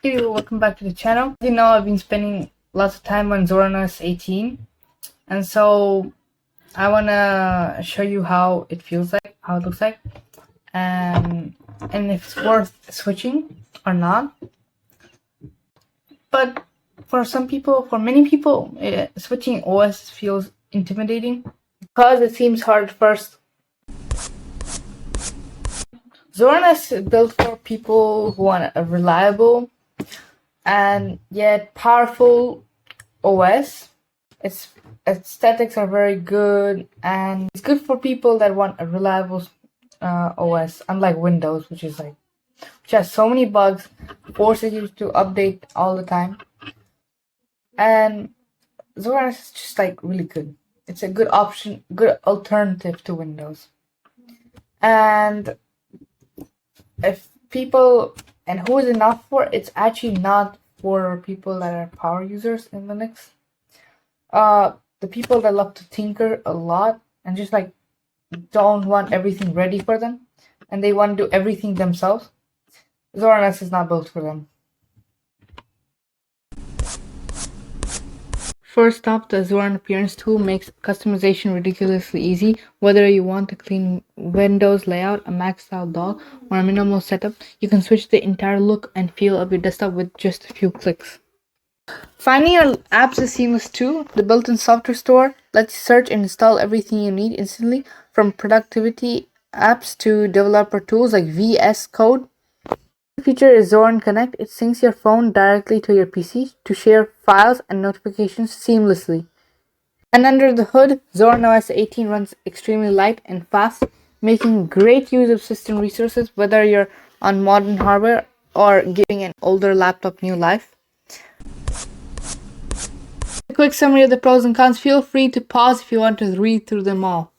Hey, welcome back to the channel. As you know, I've been spending lots of time on Zorin OS 18, and so I want to show you how it feels like, how it looks like, and if it's worth switching or not. But for many people, switching OS feels intimidating because it seems hard at first. Zorin OS is built for people who want a reliable and yet powerful OS. Its aesthetics are very good, and it's good for people that want a reliable OS, unlike Windows, which has so many bugs, forces you to update all the time. And Zorin is just really good. It's a good option, good alternative to Windows. And if people, and who is it not for? It's actually not for people that are power users in Linux. The people that love to tinker a lot and just don't want everything ready for them, and they want to do everything themselves, Zorin OS is not built for them. First up, the Zorin Appearance tool makes customization ridiculously easy. Whether you want a clean Windows layout, a Mac style dock, or a minimal setup, you can switch the entire look and feel of your desktop with just a few clicks. Finding your apps is seamless too. The built-in software store lets you search and install everything you need instantly, from productivity apps to developer tools like VS Code. The feature is Zorin Connect. It syncs your phone directly to your PC to share files and notifications seamlessly. And under the hood, Zorin OS 18 runs extremely light and fast, making great use of system resources whether you're on modern hardware or giving an older laptop new life. A quick summary of the pros and cons. Feel free to pause if you want to read through them all.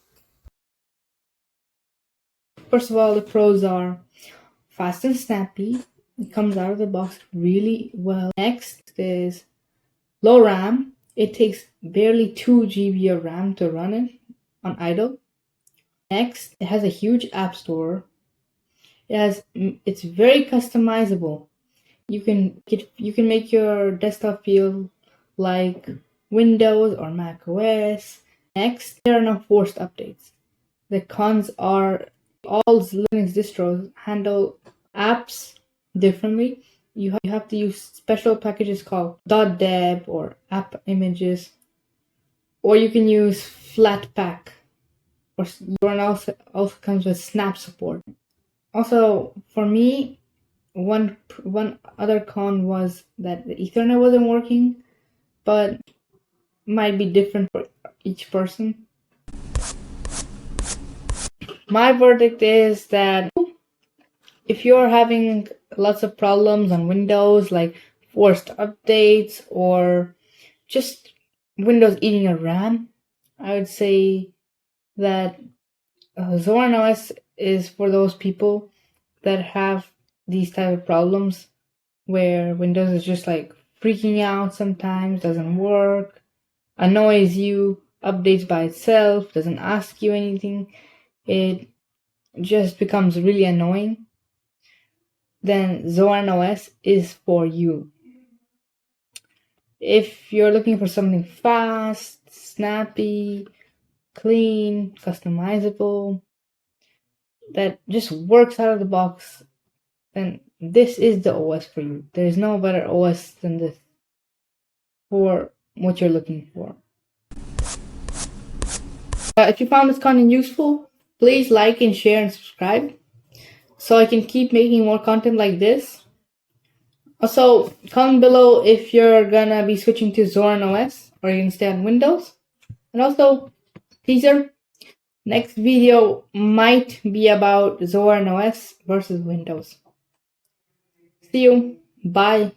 First of all, the pros are fast and snappy. It comes out of the box really well. Next is low RAM. It takes barely 2 GB of RAM to run it on idle. Next, it has a huge app store. It's very customizable. You can make your desktop feel like Windows or macOS. Next, there are no forced updates. The cons are all Linux distros handle apps differently. You have to use special packages called .deb or app images, or you can use Flatpak, or Zorin also comes with Snap support. Also, for me, one other con was that the Ethernet wasn't working, but might be different for each person. My verdict is that if you're having lots of problems on Windows, like forced updates or just Windows eating your RAM, I would say that Zorin OS is for those people that have these type of problems where Windows is just freaking out sometimes, doesn't work, annoys you, updates by itself, doesn't ask you anything. It just becomes really annoying. Then Zorin OS is for you. If you're looking for something fast, snappy, clean, customizable, that just works out of the box, then this is the OS for you. There's no better OS than this for what you're looking for. If you found this content useful, please like and share and subscribe so I can keep making more content like this. Also, comment below if you're gonna be switching to Zorin OS or you're gonna stay on Windows. And also, teaser, next video might be about Zorin OS versus Windows. See you. Bye.